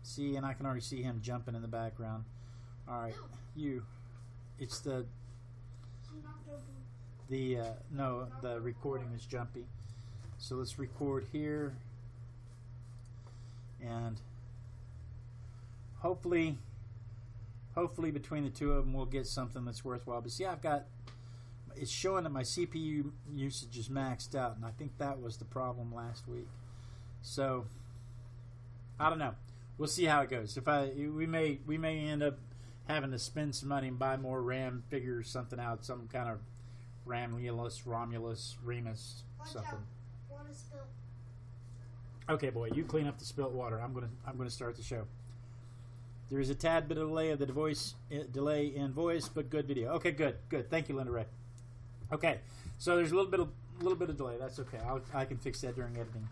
See, and I can already see him jumping in the background. All right, you. It's the no, the recording is jumpy. So let's record here, and hopefully between the two of them we'll get something that's worthwhile. But see, it's showing that my CPU usage is maxed out, and I think that was the problem last week. So I don't know. We'll see how it goes. We may end up having to spend some money and buy more RAM, figure something out, some kind of Romulus, Remus, something. Water spill. Okay, boy, you clean up the spilt water. I'm gonna start the show. There is a tad bit of delay in voice, but good video. Okay, good. Thank you, Linda Ray. Okay, so there's a little bit of delay. That's okay. I can fix that during editing.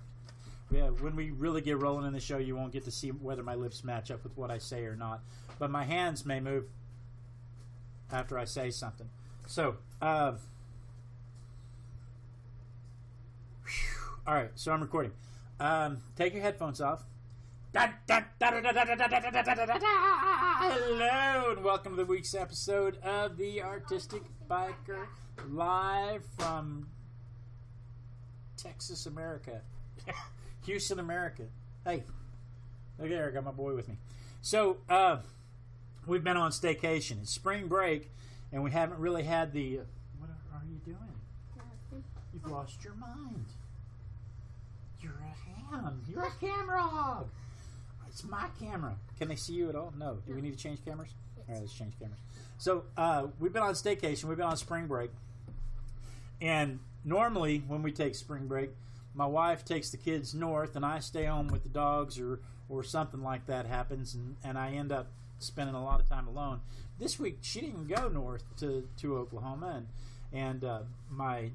Yeah, when we really get rolling in the show, you won't get to see whether my lips match up with what I say or not. But my hands may move after I say something. So, all right. So I'm recording. Take your headphones off. Hello, and welcome to the week's episode of The Artistic Biker, live from Texas, America. Houston, America. Hey, look there, I got my boy with me. So, we've been on staycation. It's spring break, and we haven't really had the... what are you doing? Nothing. You've lost your mind. You're a ham. You're a camera hog. It's my camera. Can they see you at all? No. Do we need to change cameras? Yes. All right, let's change cameras. So, we've been on staycation. We've been on spring break. And normally, when we take spring break, my wife takes the kids north, and I stay home with the dogs, or something like that happens, and I end up spending a lot of time alone. This week, she didn't go north to Oklahoma, and my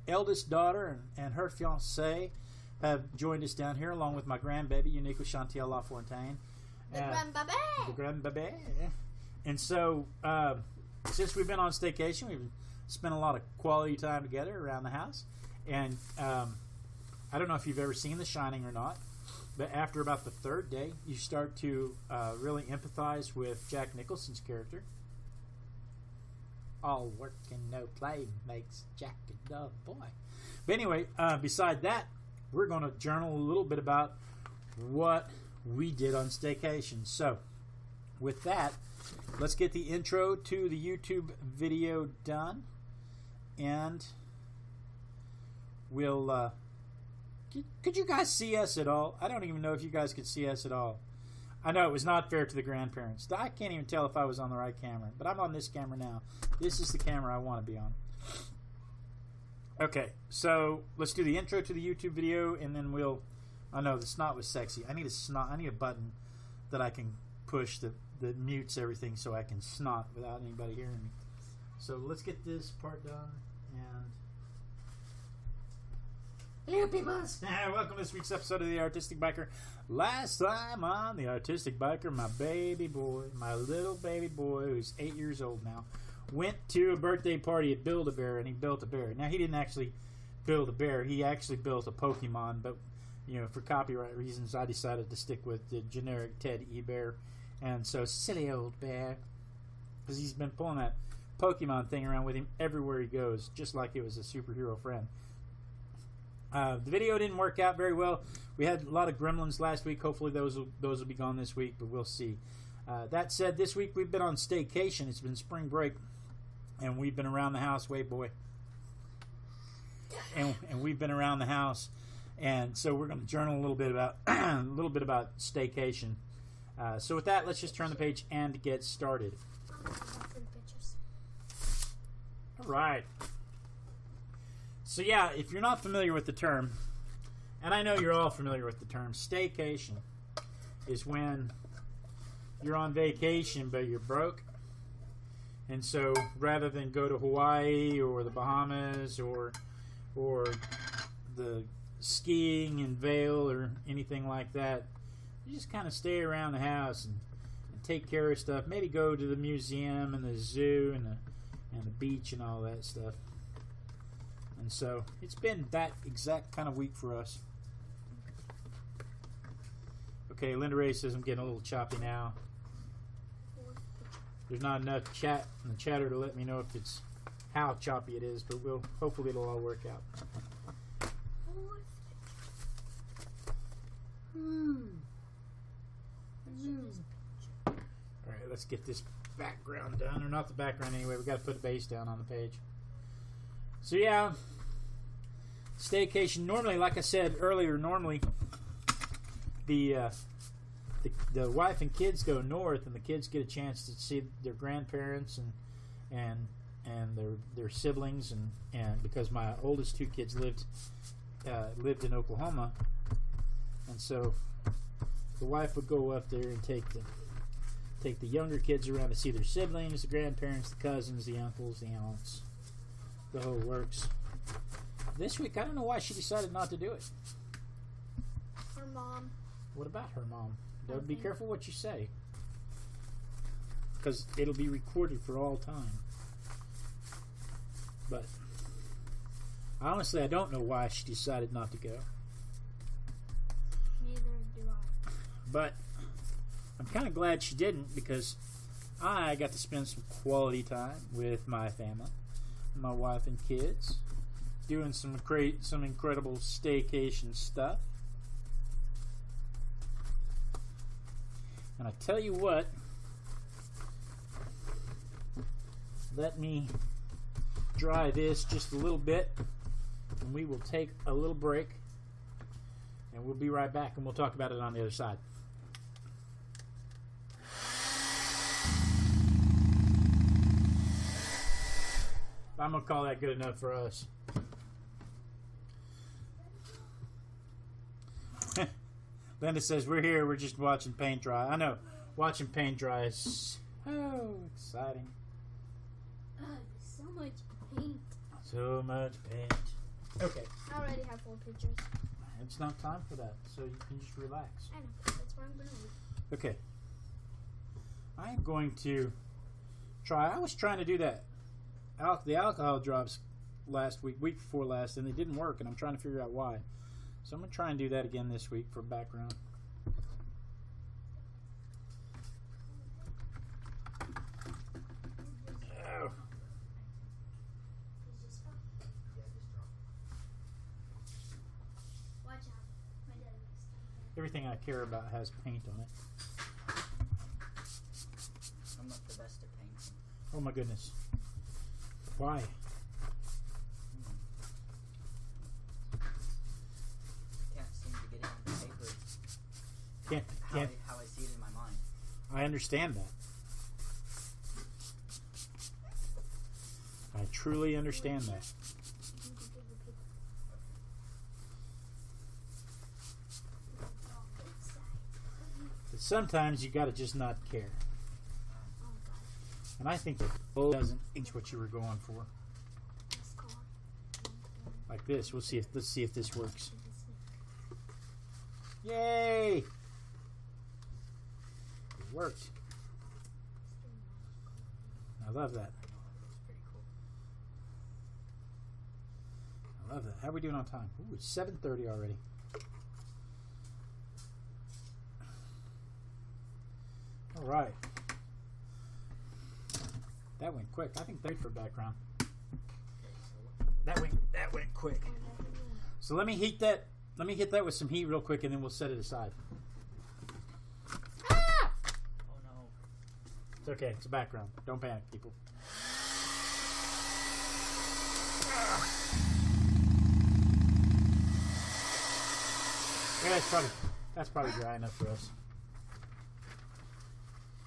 eldest daughter and her fiancé have joined us down here, along with my grandbaby, Uniqua Chantiel LaFontaine. The grandbaby! The grandbaby. And so, since we've been on staycation, we've spent a lot of quality time together around the house. And I don't know if you've ever seen The Shining or not, but after about the third day, you start to really empathize with Jack Nicholson's character. All work and no play makes Jack a dull boy. But anyway, beside that, we're going to journal a little bit about what we did on staycation. So, with that, let's get the intro to the YouTube video done, and we'll... Could you guys see us at all? I don't even know if you guys could see us at all. I know it was not fair to the grandparents. I can't even tell if I was on the right camera, but I'm on this camera now. This is the camera I want to be on. Okay, so let's do the intro to the YouTube video, and then we'll... I know the snot was sexy. I need a button that I can push that mutes everything so I can snot without anybody hearing me. So let's get this part done, and... Hello, peoples! Welcome to this week's episode of The Artistic Biker. Last time on The Artistic Biker, my baby boy, my little baby boy, who's 8 years old now, went to a birthday party at Build-A-Bear, and he built a bear. Now, he didn't actually build a bear. He actually built a Pokemon, but, you know, for copyright reasons, I decided to stick with the generic Ted E. Bear. And so, silly old bear, because he's been pulling that Pokemon thing around with him everywhere he goes, just like it was a superhero friend. The video didn't work out very well. We had a lot of gremlins last week. Hopefully those will be gone this week, but we'll see. That said, this week we've been on staycation. It's been spring break, and we've been around the house. Wait, boy. And we've been around the house, and so we're going to journal a little bit about staycation. So with that, let's just turn the page and get started. All right. So yeah, if you're not familiar with the term, and I know you're all familiar with the term, staycation is when you're on vacation but you're broke. And so rather than go to Hawaii or the Bahamas or the skiing in Vail or anything like that, you just kind of stay around the house and take care of stuff. Maybe go to the museum and the zoo and the beach and all that stuff. And so it's been that exact kind of week for us. Okay, Linda Ray says I'm getting a little choppy now. There's not enough chat in the chatter to let me know if it's how choppy it is, but hopefully it'll all work out. Alright, let's get this background done. Or not the background anyway, we got to put the base down on the page. So yeah, staycation. Normally, like I said earlier, normally the wife and kids go north, and the kids get a chance to see their grandparents and their siblings, and because my oldest two kids lived in Oklahoma, and so the wife would go up there and take the younger kids around to see their siblings, the grandparents, the cousins, the uncles, the aunts, the whole works. This week, I don't know why she decided not to do it. Her mom. What about her mom? Be careful what you say, because it'll be recorded for all time. But honestly, I don't know why she decided not to go. Neither do I. But I'm kind of glad she didn't, because I got to spend some quality time with my family, my wife and kids, doing some incredible staycation stuff. And I tell you what, let me dry this just a little bit, and we will take a little break, and we'll be right back, and we'll talk about it on the other side. I'm going to call that good enough for us. Linda says, we're here, we're just watching paint dry. I know, watching paint dry is so exciting. Oh, so much paint. So much paint. Okay. I already have 4 pictures. It's not time for that, so you can just relax. I know, that's why I'm going to leave. Okay. I am going to try, I was trying to do that. The alcohol drops week before last, and they didn't work, and I'm trying to figure out why. So I'm going to try and do that again this week for background. Oh. Watch out. My dad makes stuff. Everything I care about has paint on it. I'm not the best at painting. Oh my goodness. Why? Can't seem to get it on the paper. Can't. How I see it in my mind. I understand that. I truly understand that. But sometimes you gotta just not care. And I think that doesn't inch what you were going for. Like this. Let's see if this works. Yay! It worked. I love that. I love that. How are we doing on time? Ooh, it's 7:30 already. All right. That went quick. I think for background. That went quick. So let me heat that. Let me hit that with some heat real quick, and then we'll set it aside. Ah! Oh no. It's okay. It's a background. Don't panic, people. Yeah, that's probably dry enough for us.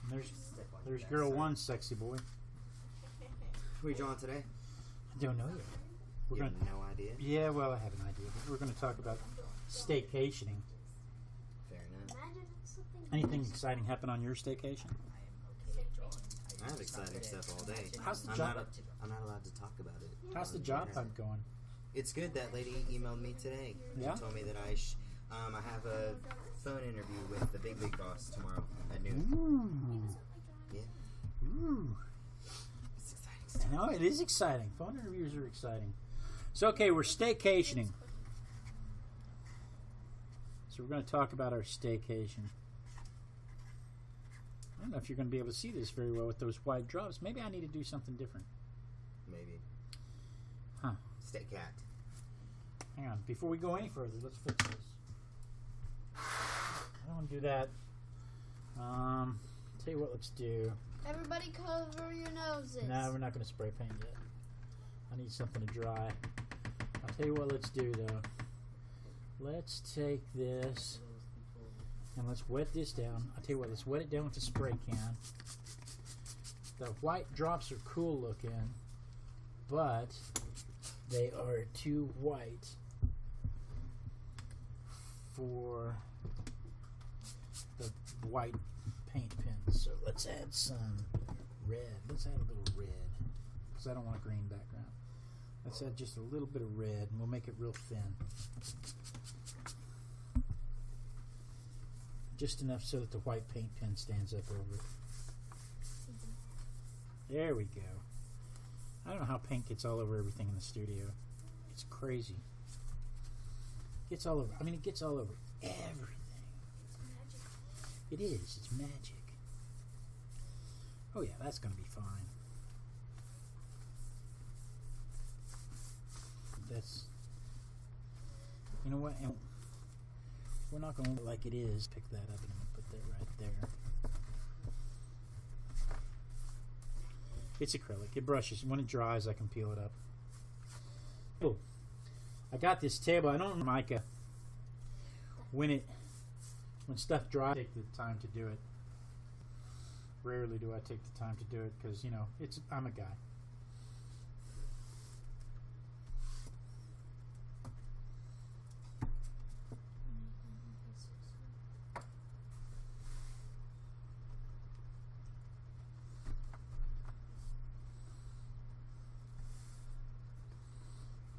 And there's girl one, sexy boy. Who are you drawing today? I don't know yet. We're You gonna. have no idea? Yeah, well, I have an idea. But we're going to talk about staycationing. Fair enough. Imagine it's something Anything exciting happen on your staycation? I am okay at drawing. I have exciting stuff all day. How's the I'm job? I'm not allowed to talk about it. How's the on job internet. hunt going? It's good. That lady emailed me today. Yeah? She told me that I have a phone interview with the big boss tomorrow at noon. Ooh. Yeah. Ooh. It's exciting stuff. No, it is exciting. Phone interviews are exciting. So, okay, we're staycationing. So we're going to talk about our staycation. don't know if you're going to be able to see this very well with those white drops. Maybe I need to do something different. Maybe. Huh. Stay cat. Hang on. Before we go any further, let's fix this. I don't want to do that. Tell you what, let's do. Everybody cover your noses. No, we're not going to spray paint yet. I need something to dry. I'll tell you what let's do, though. Let's take this and let's wet this down. I'll tell you what, let's wet it down with a spray can. The white drops are cool looking, but they are too white for the white paint pens. So let's add some red. Let's add a little red because I don't want a green background. Let's add just a little bit of red and we'll make it real thin. Just enough so that the white paint pen stands up over it. There we go. I don't know how paint gets all over everything in the studio. It's crazy. It gets all over. I mean, it gets all over everything. It is. It's magic. Oh yeah, that's going to be fine. That's, you know what, and we're not going to like it is. Pick that up and I'm going to put that right there. It's acrylic. It brushes. When it dries, I can peel it up. Oh, I got this table. I don't know mica. When stuff dries, I take the time to do it. Rarely do I take the time to do it because, you know, I'm a guy.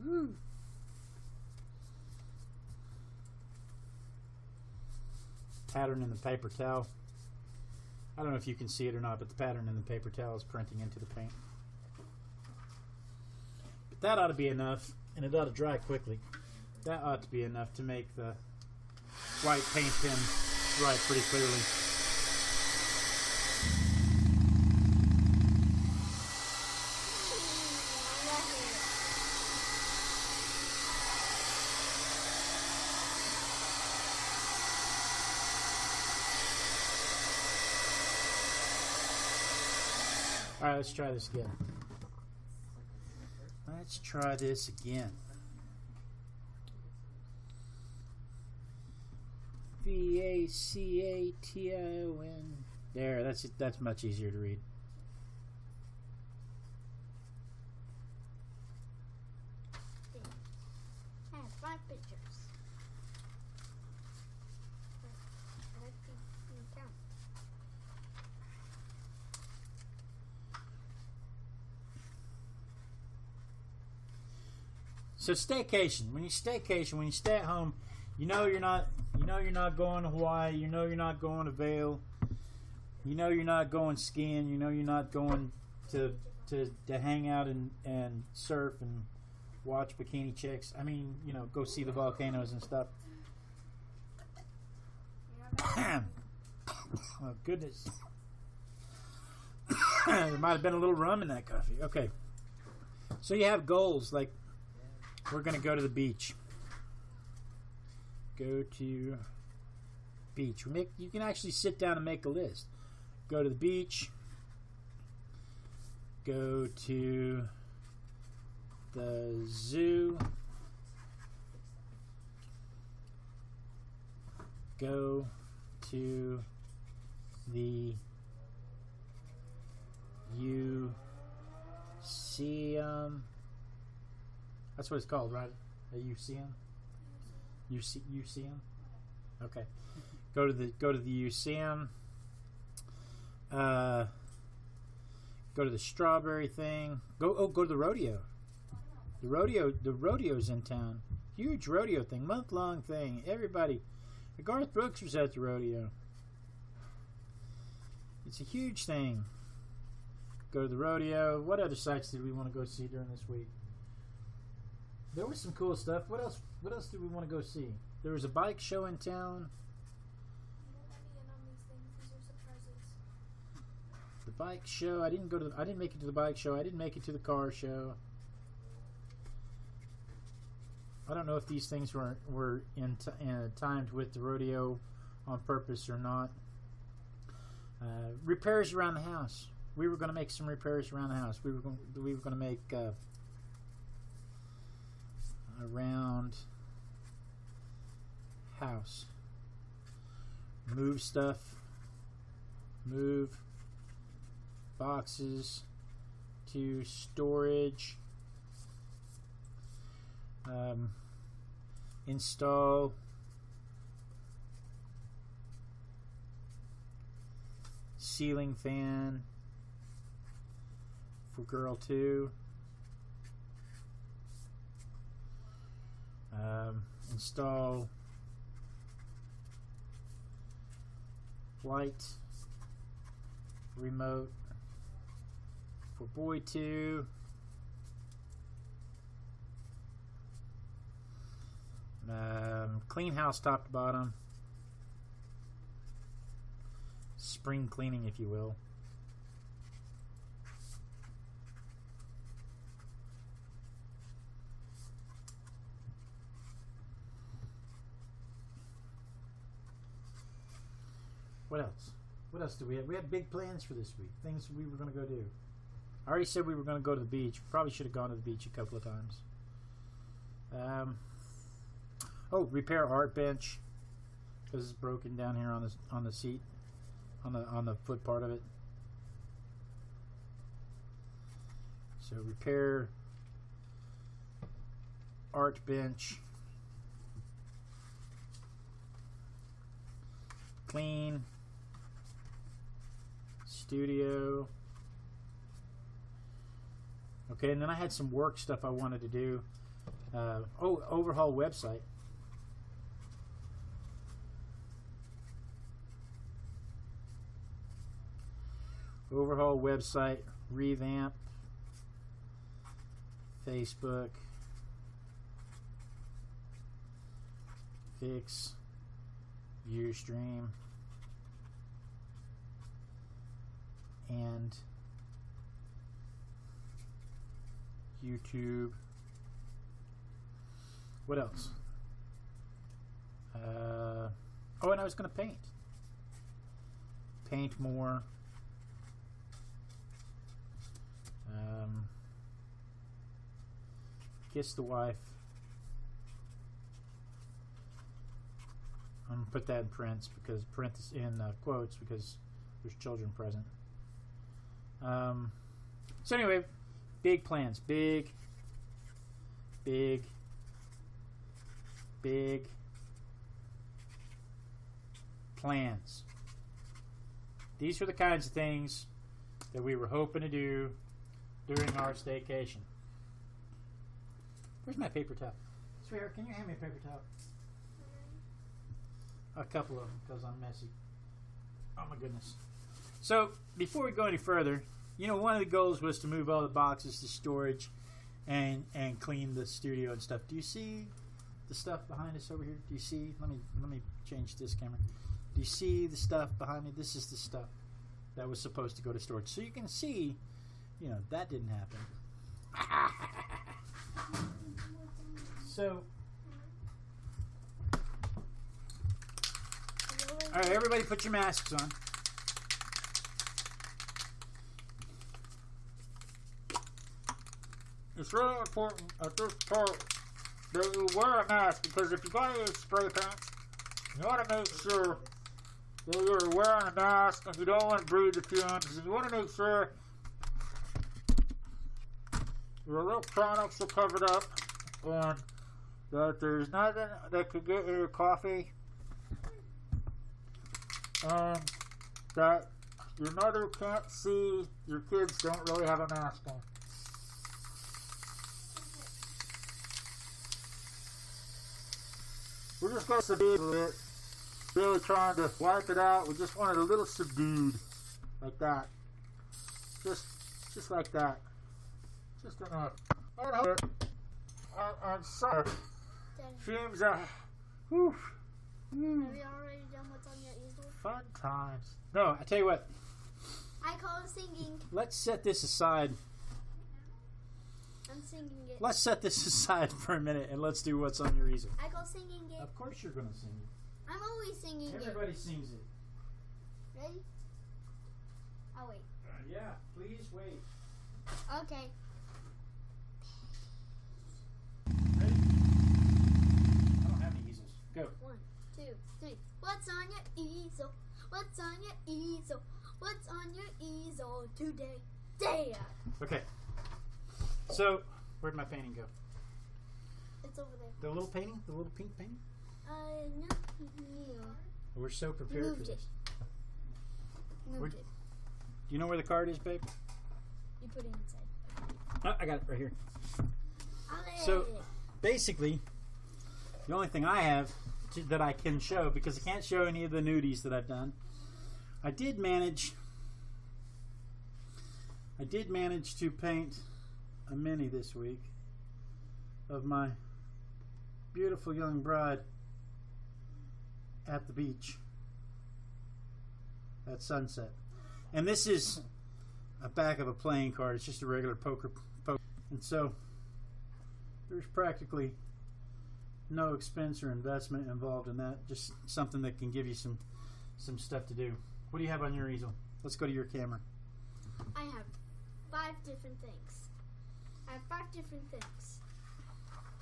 Woo. Pattern in the paper towel. I don't know if you can see it or not, but the pattern in the paper towel is printing into the paint. But that ought to be enough, and it ought to dry quickly. That ought to be enough to make the white paint pen dry pretty clearly. Alright, let's try this again. Let's try this again. V-A-C-A-T-I-O-N. There, that's it. That's much easier to read. I have 5 pictures. I can count. So staycation. When you staycation, when you stay at home, you know you're not going to Hawaii. You know you're not going to Vail. You know you're not going skiing. You know you're not going to hang out and surf and watch bikini chicks. I mean, you know, go see the volcanoes and stuff. Oh goodness. There might have been a little rum in that coffee. Okay. So you have goals like, we're going to go to the beach. Go to beach. You can actually sit down and make a list. Go to the beach. Go to the zoo. Go to the museum. That's what it's called, right? A museum? Museum? Okay. Go to the museum. Go to the strawberry thing. Go to the rodeo. The rodeo's in town. Huge rodeo thing, month-long thing. Everybody. Garth Brooks was at the rodeo. It's a huge thing. Go to the rodeo. What other sites did we want to go see during this week? There was some cool stuff. What else did we want to go see? There was a bike show in town. bike show. I didn't make it to the bike show. I didn't make it to the car show. I don't know if these things were timed with the rodeo on purpose or not. Repairs around the house. We were going to make some repairs around the house. We were going to make around house. Move stuff. Move boxes to storage. Install ceiling fan for girl 2. Install light remote for boy 2. Clean house top to bottom. Spring cleaning, if you will. What else? What else do we have? We have big plans for this week. Things we were going to go do. I already said we were going to go to the beach. Probably should have gone to the beach a couple of times. Oh, repair art bench because it's broken down here on the seat, on the foot part of it. So repair art bench, clean studio. Okay, and then I had some work stuff I wanted to do. Overhaul website. Overhaul website, revamp, Facebook, fix, Ustream, and YouTube. What else? And I was going to paint. Paint more. Kiss the wife. I'm going to put that in quotes because there's children present. So anyway, big plans. Big plans. These are the kinds of things that we were hoping to do during our staycation. Where's my paper towel? Sweetheart, can you hand me a paper towel? A couple of them, because I'm messy. Oh my goodness. So, before we go any further, one of the goals was to move all the boxes to storage and clean the studio and stuff. Do you see the stuff behind us over here? Do you see? Let me change this camera. Do you see the stuff behind me? This is the stuff that was supposed to go to storage. So you can see, that didn't happen. So, all right, everybody put your masks on. It's really important at this part that you wear a mask, because if you're going to use spray paint, you want to make sure that you're wearing a mask and you don't want to breathe the fumes. You want to make sure your electronics are covered up and that there's nothing that could get in your coffee, and that your mother can't see your kids don't really have a mask on. We're just going to subdue it. Really trying to wipe it out. We just want it a little subdued. Like that. Just like that. Just enough. I'm sorry. Fumes are. Whew. Have you already done what's on your easel? Fun times. No, I tell you what. I call it singing. let's set this aside. I'm singing it. Let's set this aside for a minute and let's do what's on your easel. I call singing it. Of course you're going to sing it. I'm always singing Everybody sings it. it. Ready? I'll wait. Yeah, please wait. Okay. Ready? I don't have any easels. Go. 1, 2, 3. What's on your easel? What's on your easel? What's on your easel today? There. Okay. So, where'd my painting go? It's over there. The little painting? The little pink painting? No. We're so prepared Moved for it. this. Moved it. Do you know where the card is, babe? You put it inside. Oh, I got it right here. Ale. So, basically, the only thing I have that I can show, because I can't show any of the nudies that I've done, I did manage to paint a mini this week of my beautiful young bride at the beach at sunset. And this is a back of a playing card. It's just a regular poker. And so there's practically no expense or investment involved in that. Just something that can give you some stuff to do. What do you have on your easel? Let's go to your camera. I have 5 different things. I have 5 different things.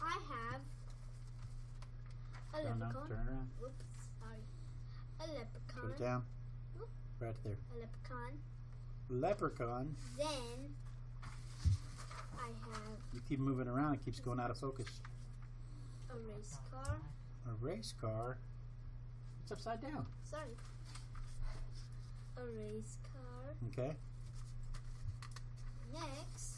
I have a Oh, no, leprechaun. turn around. Whoops, sorry. A leprechaun. Put it down. Whoop. Right there. A leprechaun. Leprechaun. Then I have You keep moving around, it keeps going out of focus. a race car. A race car. It's upside down. Sorry. A race car. Okay. Next,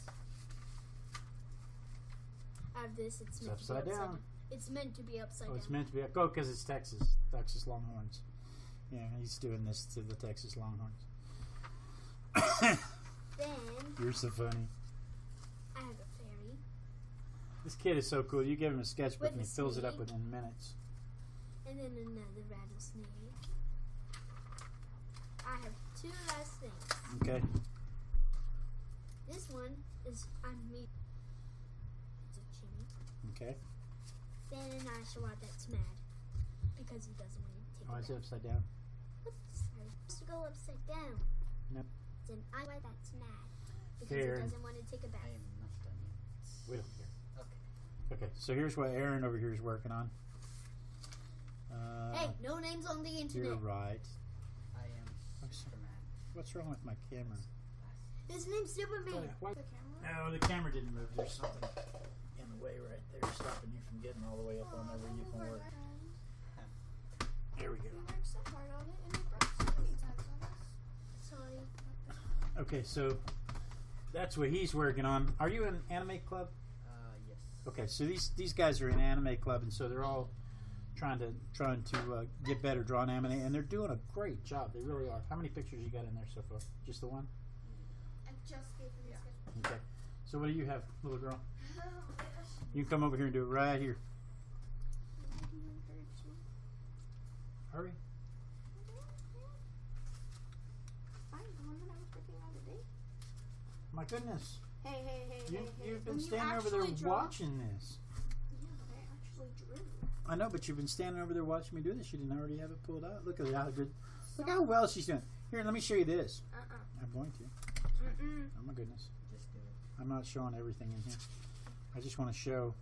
I have this. It's It's meant upside to be down. It's meant to be upside Oh, down. it's meant to be. Oh, because it's Texas. Texas Longhorns. Yeah, he's doing this to the Texas Longhorns. Then You're so funny. I have a fairy. This kid is so cool. You give him a sketchbook With and he a fills it up snake. within minutes. And then another rattlesnake. I have 2 last things. Okay. This one is me. It's a chimney. Okay. Then I show out that's mad because he doesn't want to take Oh, it is it back. upside down? Oops, sorry. It's to go upside down. Nope. Then I why that's mad because Aaron. he doesn't want to take it I back. am not done yet. We don't care. Okay. Okay, so here's what Aaron over here is working on. Hey, no names on the internet. You're right. I am What's- Superman. What's wrong with my camera? His name's Superman. Why- The camera? No, the camera didn't move. There's something in the way right there stopping you from getting all the way up on there where you can work. There we go. You worked so hard on it and you broke so many times on us. Sorry. Okay, so that's what he's working on. Are you in anime club? Yes. Okay, so these guys are in anime club, and so they're all trying to get better drawing anime, and they're doing a great job. They really are. How many pictures you got in there so far? Just the one? I just gave him this. Okay. So what do you have, little girl? You can come over here and do it right here. Hurry. My goodness. Hey. You've been When you standing over there actually draw- watching this. Yeah, but I actually drew. I know, but you've been standing over there watching me do this. You didn't already have it pulled out. Look at how good. Look how well she's doing. Here, let me show you this. I'm going to. Oh my goodness. Just do it. I'm not showing everything in here. I just want to show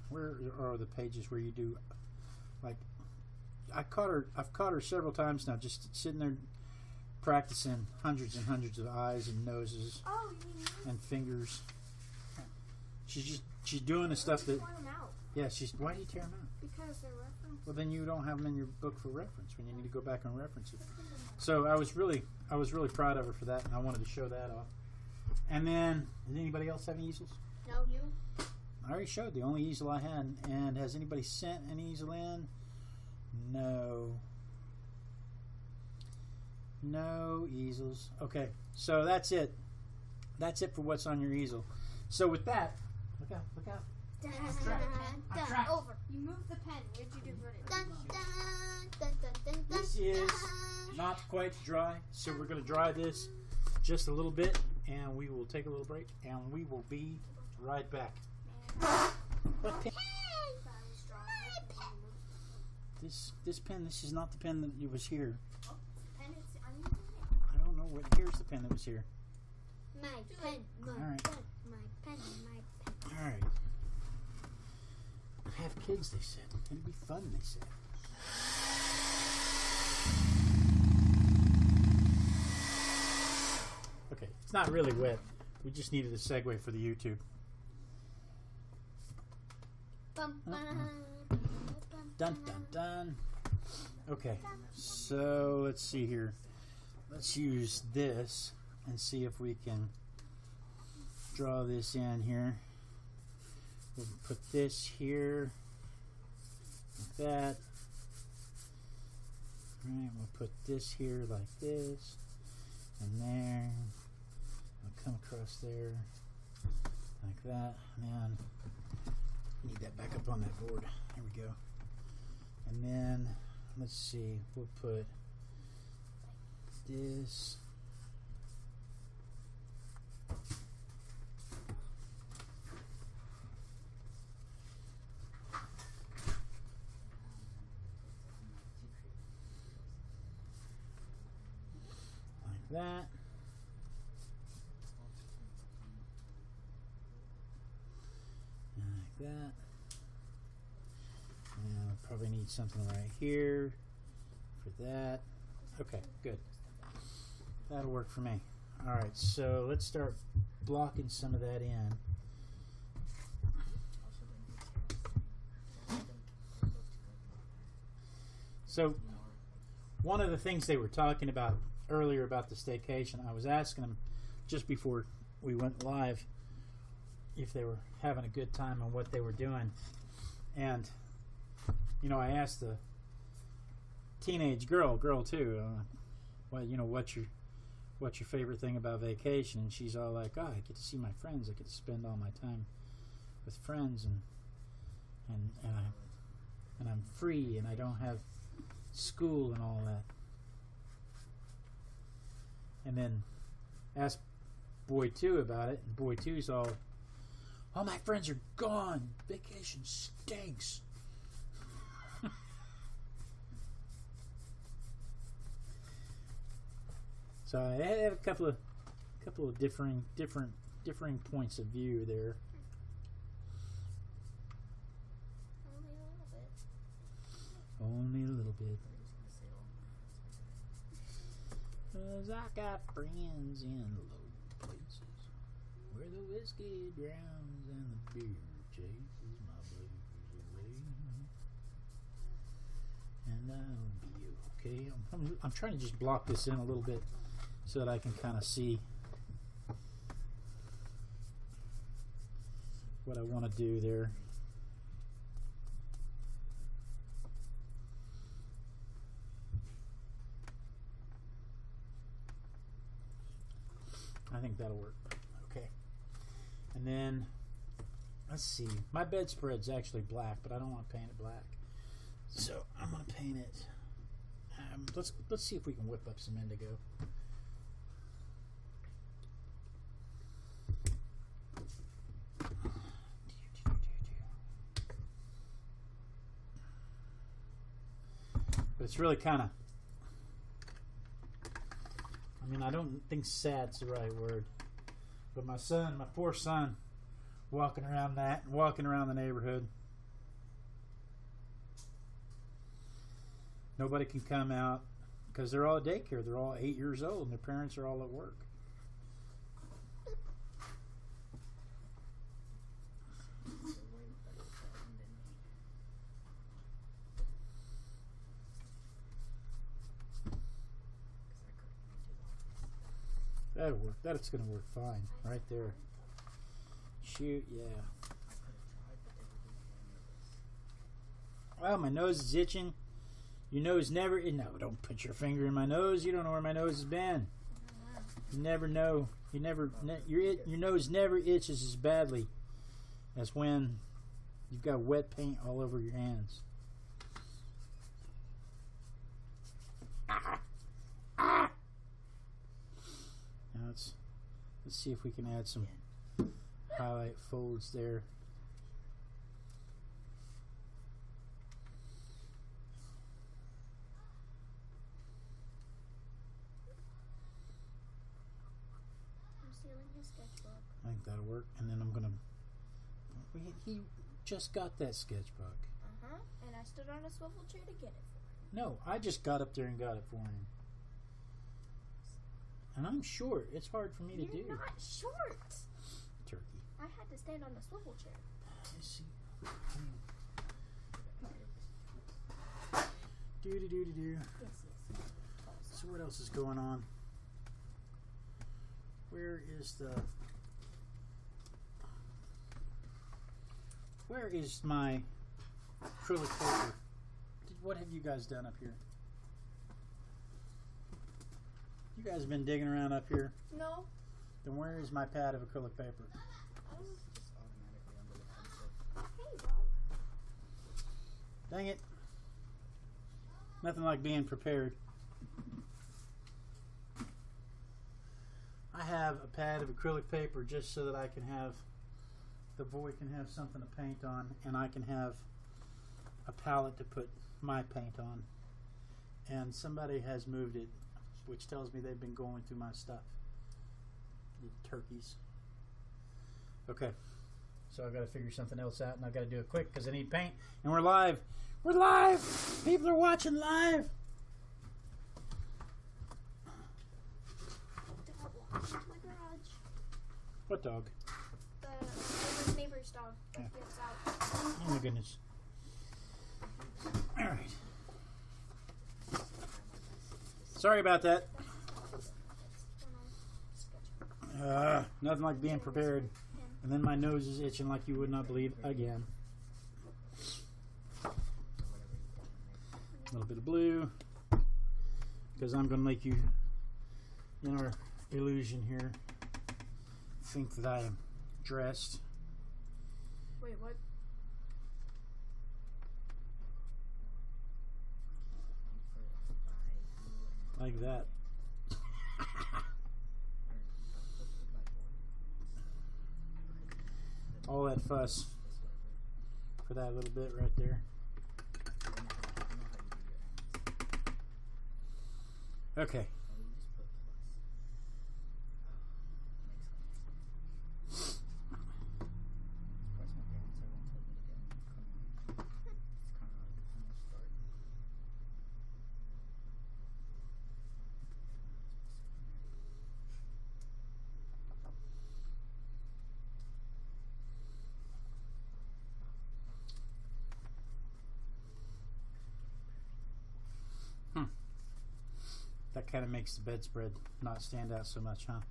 where are the pages where you do like I've caught her several times now just sitting there practicing hundreds and hundreds of eyes and noses Oh, you mean and fingers. She's doing the stuff that them out why do you tear them out? because they're referenced. Well, then you don't have them in your book for reference when you need to go back and reference it. So I was really proud of her for that, and I wanted to show that off. And then, did anybody else have any easels? No, you. I already showed the only easel I had. And has anybody sent an easel in? No. No easels. Okay, so that's it. That's it for what's on your easel. So with that, look out, look out. Dun, I'm trapped. over. You moved the pen. Where'd you put it? Dun, dun, This is not quite dry, so we're going to dry this just a little bit, and we will take a little break, and we will be right back. What pen? This pen, this is not the pen that was here. I don't know what. Here's the pen that was here. My pen, my Alright. pen, my pen, my pen. All right. Have kids, they said. It'd be fun, they said. Okay, it's not really wet. We just needed a segue for the YouTube. Bum, bum, Dun dun dun. Okay, so let's see here. Let's use this and see if we can draw this in here. We'll put this here, like that. Alright, we'll put this here like this, and there. I'll come across there, like that. Man, need that back up on that board. There we go. And then, let's see, we'll put this. Like that. And like that. And I'll probably need something right here for that. Okay, good. That'll work for me. Alright, so let's start blocking some of that in. So, one of the things they were talking about earlier about the staycation, I was asking them just before we went live if they were having a good time and what they were doing. And, you know, I asked the teenage girl too, well, you know, what's your favorite thing about vacation? And she's all like, oh, I get to see my friends. I get to spend all my time with friends, and I'm free, and I don't have school and all that. And then asked boy 2 about it, and boy 2's all my friends are gone. Vacation stinks. So I have a couple of differing points of view there. Only a little bit. 'Cause I got friends in low places where the whiskey drowns and the beer chases my blues away. And I'll be okay. I'm trying to just block this in a little bit so that I can kind of see what I want to do there. I think that'll work. Okay. And then, let's see. My bedspread's actually black, but I don't want to paint it black. So I'm going to paint it. Let's see if we can whip up some indigo. But it's really kind of, I mean, I don't think sad's the right word, but my poor son, walking around the neighborhood. Nobody can come out because they're all at daycare. They're all 8 years old, and their parents are all at work. That'll work. That's going to work fine. Right there. Shoot, yeah. Well, my nose is itching. Your nose never... No, don't put your finger in my nose. You don't know where my nose has been. You never know. Your nose never itches as badly as when you've got wet paint all over your hands. Ah, Let's see if we can add some highlight folds there. I'm stealing his sketchbook. I think that'll work. And then I'm gonna. He just got that sketchbook. And I stood on a swivel chair to get it for him. No, I just got up there and got it for him. And I'm short. It's hard for me to do. You're not short. Turkey. I had to stand on a swivel chair. Let's see. Do. Yes. So what else is going on? Where is my acrylic paper? What have you guys done up here? You guys been digging around up here? No. Then where is my pad of acrylic paper? Just automatically under the pencil. Hey, Bob. Dang it. Nothing like being prepared. I have a pad of acrylic paper just so that I can have, the boy can have something to paint on, and I can have a palette to put my paint on. And somebody has moved it, which tells me they've been going through my stuff. Little turkeys. Okay, so I've got to figure something else out, and I've got to do it quick because I need paint, and we're live. We're live! People are watching live! Dog walked into my garage. What dog? The neighbor's dog that gets out. Oh my goodness. Alright. Sorry about that. Nothing like being prepared. And then my nose is itching like you would not believe again. A little bit of blue. Because I'm going to make you, in our illusion here, think that I am dressed. Wait, what? Like that. All that fuss for that little bit right there. Okay. That kind of makes the bedspread not stand out so much, huh?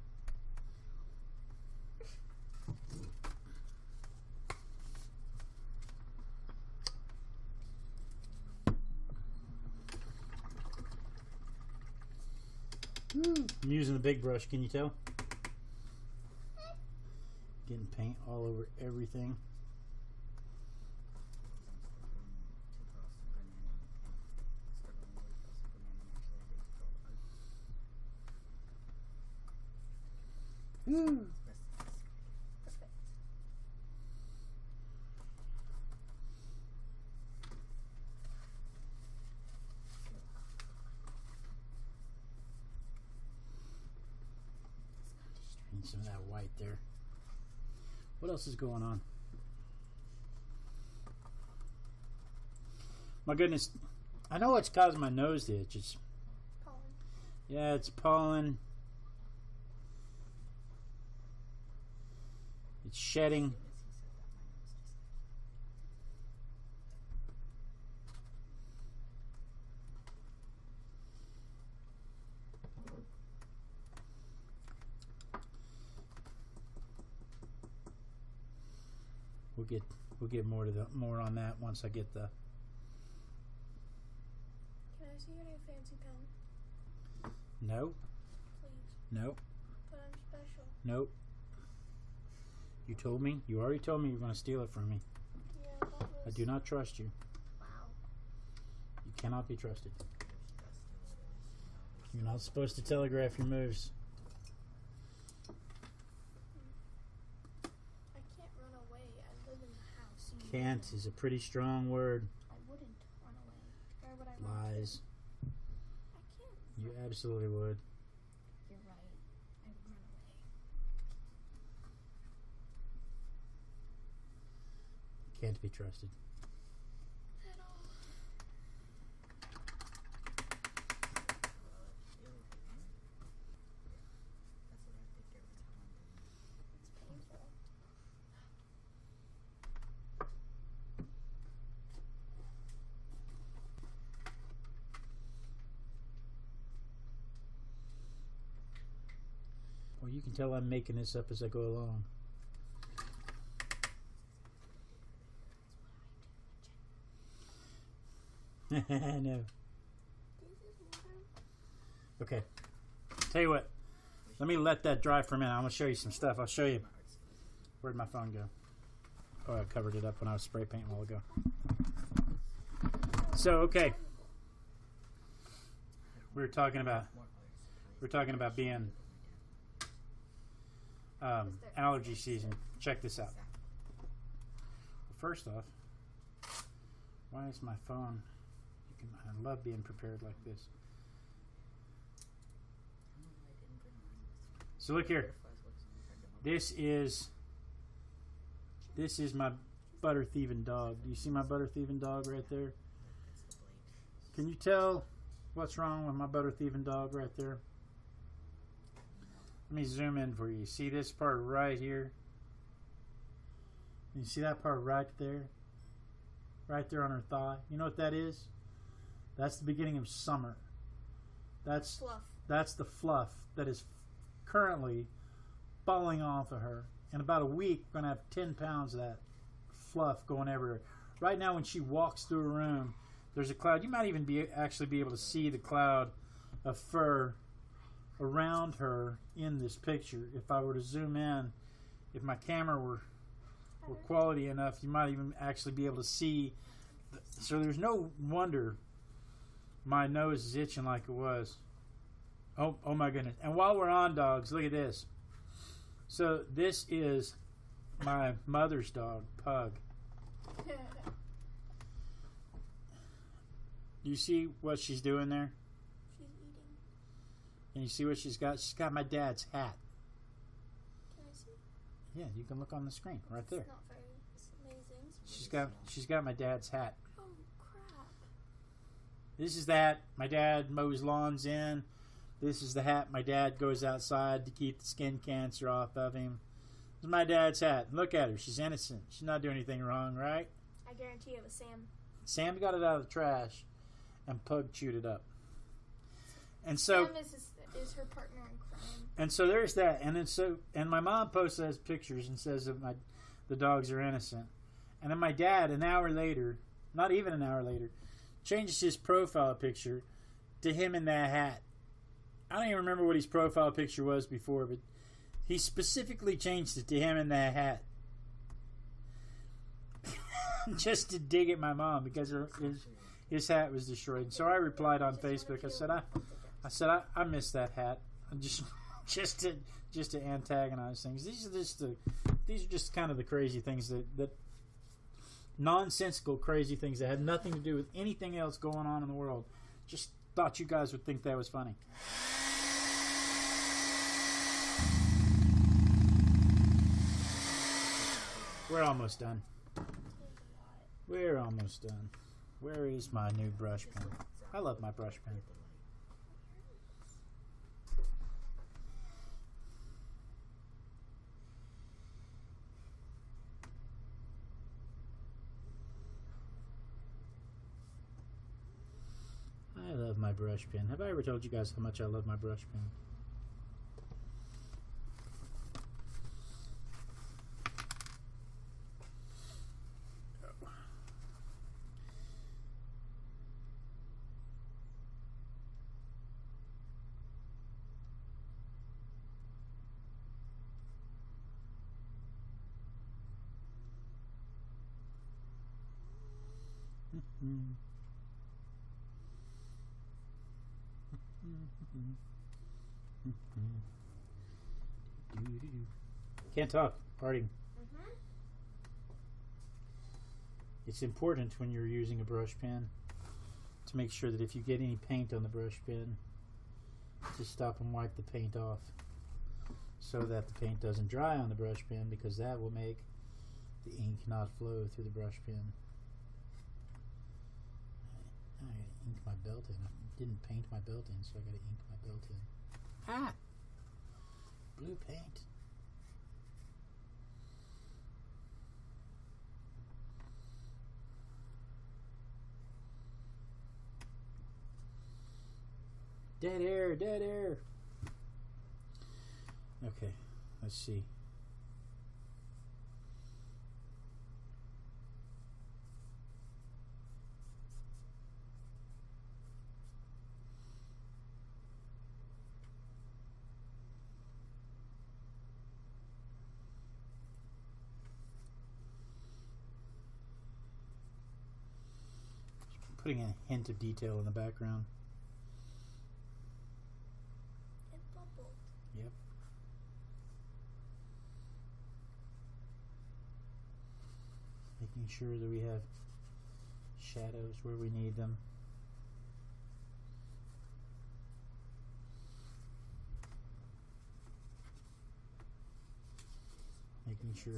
I'm using the big brush, can you tell? Getting paint all over everything. Perfect. Need some of that white there. What else is going on? My goodness. I know what's causing my nose to itch. It's, Pollen. yeah, it's pollen. It's shedding. We'll get more on that once I get the. Can I see your new fancy pen? No. Please. No. But I'm special. Nope. You told me. You already told me you're going to steal it from me. Yeah, that was... I do not trust you. Wow. You cannot be trusted. You're not supposed to telegraph your moves. Can't is a pretty strong word. I wouldn't run away. Where would I run? Lies. I can't. You absolutely would. You're right. I would run away. Can't be trusted. At all. That's what I think every time I'm doing it. It's painful. Well, you can tell I'm making this up as I go along. I know. This is water. Okay. Tell you what. Let me let that dry for a minute. I'm going to show you some stuff. I'll show you. Where'd my phone go? Oh, I covered it up when I was spray painting a while ago. So, okay. We were talking about being allergy season. Check this out. First off, why is my phone? I love being prepared like this. So look here. This is my butter thieving dog. Do you see my butter thieving dog right there? Can you tell what's wrong with my butter thieving dog right there? Let me zoom in for you. See this part right here? You see that part right there? Right there on her thigh. You know what that is? That's the beginning of summer. That's Fluff. That's the fluff that is currently falling off of her. In about a week, we're going to have 10 pounds of that fluff going everywhere. Right now, when she walks through a room, there's a cloud. You might even actually be able to see the cloud of fur around her in this picture. If I were to zoom in, if my camera were quality enough, you might even actually be able to see. So there's no wonder my nose is itching like it was. Oh my goodness. And while we're on dogs, look at this. So this is my mother's dog, Pug. Do you see what she's doing there? She's eating. And you see what she's got? She's got my dad's hat. Can I see? Yeah, you can look on the screen right there. It's not very amazing. She's got my dad's hat. Oh crap! This is that my dad mows lawns in. This is the hat my dad goes outside to keep the skin cancer off of him. This is my dad's hat. Look at her. She's innocent. She's not doing anything wrong, right? I guarantee it was Sam. Sam got it out of the trash, and Pug chewed it up. And so, Sam is her partner in crime. and so there's that. And then and my mom posts those pictures and says that the dogs are innocent. And then my dad, an hour later, not even an hour later, changes his profile picture to him in that hat. I don't even remember what his profile picture was before, but he specifically changed it to him in that hat. Just to dig at my mom because his hat was destroyed. And so I replied on Facebook. I said I miss that hat. Just to antagonize things. These are just kind of the crazy things that nonsensical crazy things that had nothing to do with anything else going on in the world. Just thought you guys would think that was funny. We're almost done. We're almost done. Where is my new brush pen? I love my brush pen. I love my brush pen. Have I ever told you guys how much I love my brush pen? Can't talk. Partying. It's important when you're using a brush pen to make sure that if you get any paint on the brush pen, to stop and wipe the paint off so that the paint doesn't dry on the brush pen, because that will make the ink not flow through the brush pen. I gotta ink my belt in. I didn't paint my belt in, so I gotta ink my belt in. Ah! Blue paint. Dead air, dead air. Okay, let's see. Putting a hint of detail in the background. It bubbled. Yep. Making sure that we have shadows where we need them. Making sure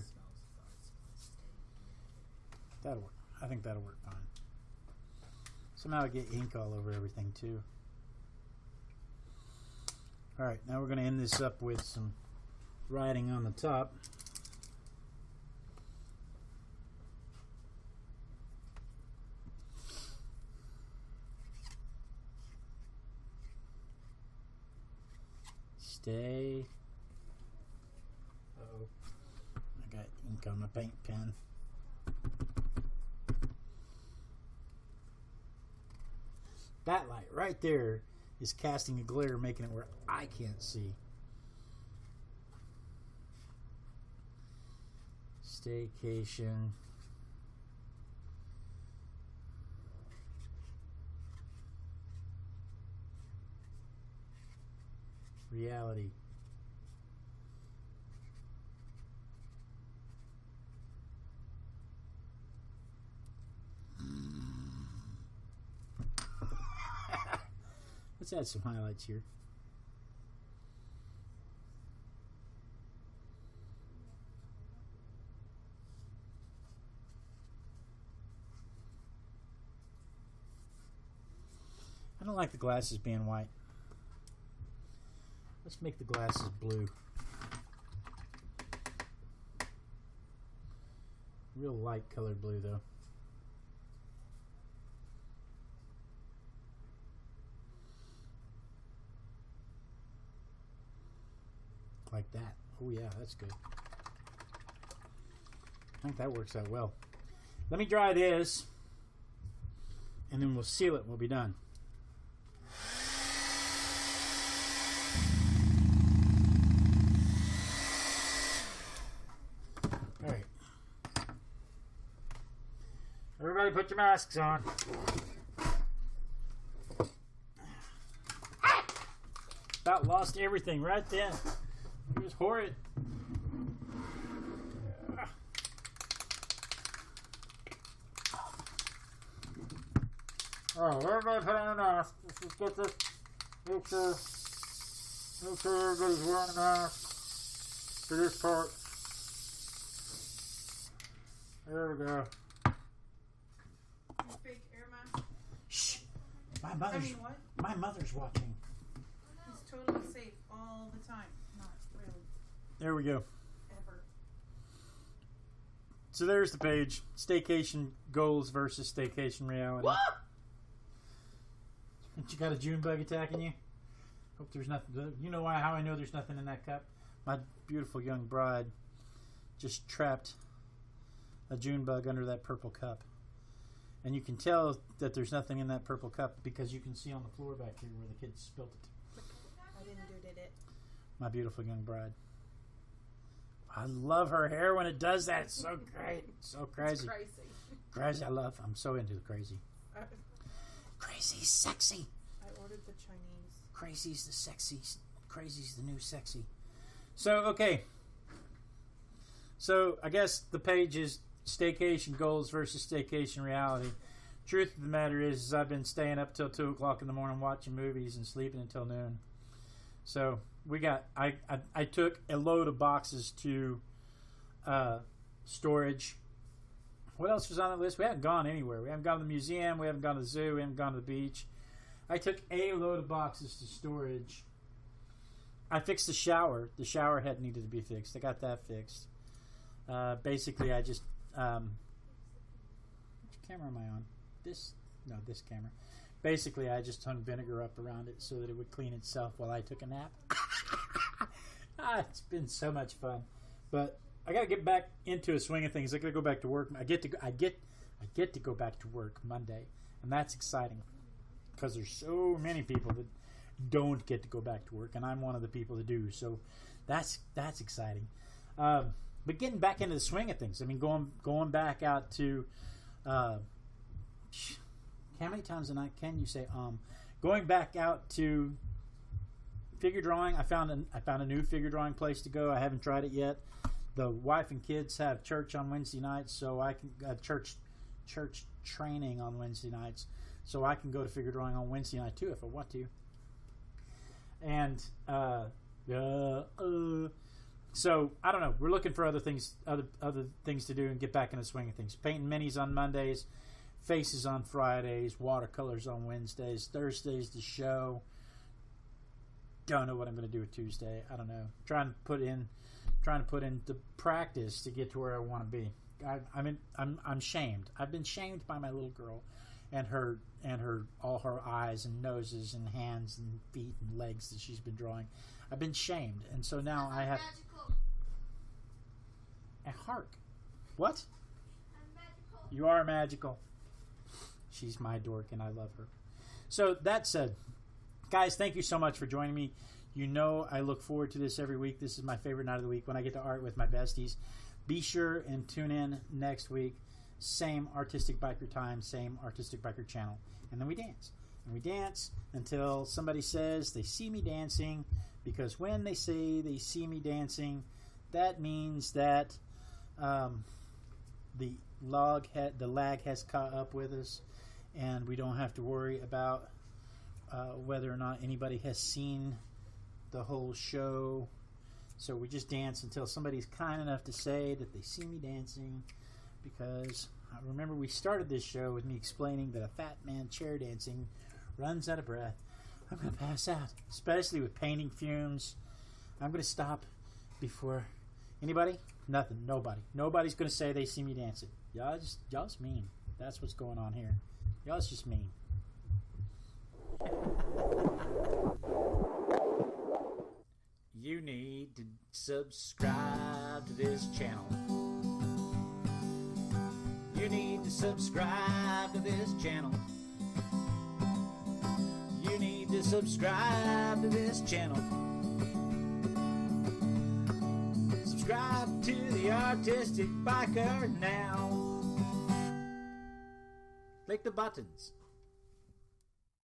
that'll work. I think that'll work fine. Somehow I get ink all over everything too. Alright, now we're going to end this up with some writing on the top. Stay. Uh-oh. I got ink on my paint pen. That light right there is casting a glare, making it where I can't see. Staycation. Reality. Let's add some highlights here. I don't like the glasses being white. Let's make the glasses blue. Real light colored blue though. Like that. Oh yeah, that's good. I think that works out well. Let me dry this, and then we'll seal it and we'll be done. Alright. Everybody put your masks on. About lost everything right then. It was horrid. Alright, everybody put on a mask. Let's just get this. Make sure everybody's wearing a mask for this part. There we go. Fake air mask. Shh. My what? My mother's watching. He's totally safe all the time. Not really. There we go. Ever. So there's the page. Staycation goals versus staycation reality. What? You got a June bug attacking you? Hope there's nothing. You know how I know there's nothing in that cup? My beautiful young bride just trapped a June bug under that purple cup. And you can tell that there's nothing in that purple cup because you can see on the floor back here where the kids spilt it. I didn't do it. My beautiful young bride. I love her hair when it does that. It's so great. So crazy. It's crazy. Crazy. I'm so into the crazy. Crazy's sexy. I ordered the Chinese. Crazy's the sexy. Crazy's the new sexy. So, okay. So, I guess the page is staycation goals versus staycation reality. Truth of the matter is I've been staying up till 2 o'clock in the morning watching movies and sleeping until noon. So I took a load of boxes to storage. What else was on the list? We haven't gone anywhere. We haven't gone to the museum. We haven't gone to the zoo. We haven't gone to the beach. I took a load of boxes to storage. I fixed the shower. The shower head needed to be fixed. I got that fixed. Basically, I just... which camera am I on? This camera. Basically, I just hung vinegar up around it so that it would clean itself while I took a nap. It's been so much fun. But I got to get back into a swing of things. I got to go back to work. I get to go back to work Monday, and that's exciting because there's so many people that don't get to go back to work, and I'm one of the people that do. So that's exciting. But getting back into the swing of things. I mean, going back out to how many times a night can you say going back out to figure drawing. I found a new figure drawing place to go. I haven't tried it yet. The wife and kids have church on Wednesday nights, so I can church training on Wednesday nights, so I can go to figure drawing on Wednesday night too if I want to. And so I don't know. We're looking for other things to do and get back in the swing of things. Painting minis on Mondays, faces on Fridays, watercolors on Wednesdays, Thursdays the show. Don't know what I'm going to do with Tuesday. I don't know. Trying to put in the practice to get to where I want to be. I'm shamed. I've been shamed by my little girl, and all her eyes and noses and hands and feet and legs that she's been drawing. I've been shamed, and so now I have a heart. What? I'm magical. You are magical. She's my dork, and I love her. So that said, guys, thank you so much for joining me. You know I look forward to this every week. This is my favorite night of the week when I get to art with my besties. Be sure and tune in next week. Same Artistic Biker time, same Artistic Biker channel. And then we dance. And we dance until somebody says they see me dancing, because when they say they see me dancing, that means that the lag has caught up with us, and we don't have to worry about whether or not anybody has seen the whole show. So we just dance until somebody's kind enough to say that they see me dancing, because I remember we started this show with me explaining that a fat man chair dancing runs out of breath. I'm going to pass out, especially with painting fumes. I'm going to stop before anybody? Nothing. Nobody. Nobody's going to say they see me dancing. Y'all just mean. That's what's going on here. Y'all's just mean. You need to subscribe to this channel. You need to subscribe to this channel. You need to subscribe to this channel. Subscribe to the Artistic Biker now. Click the buttons.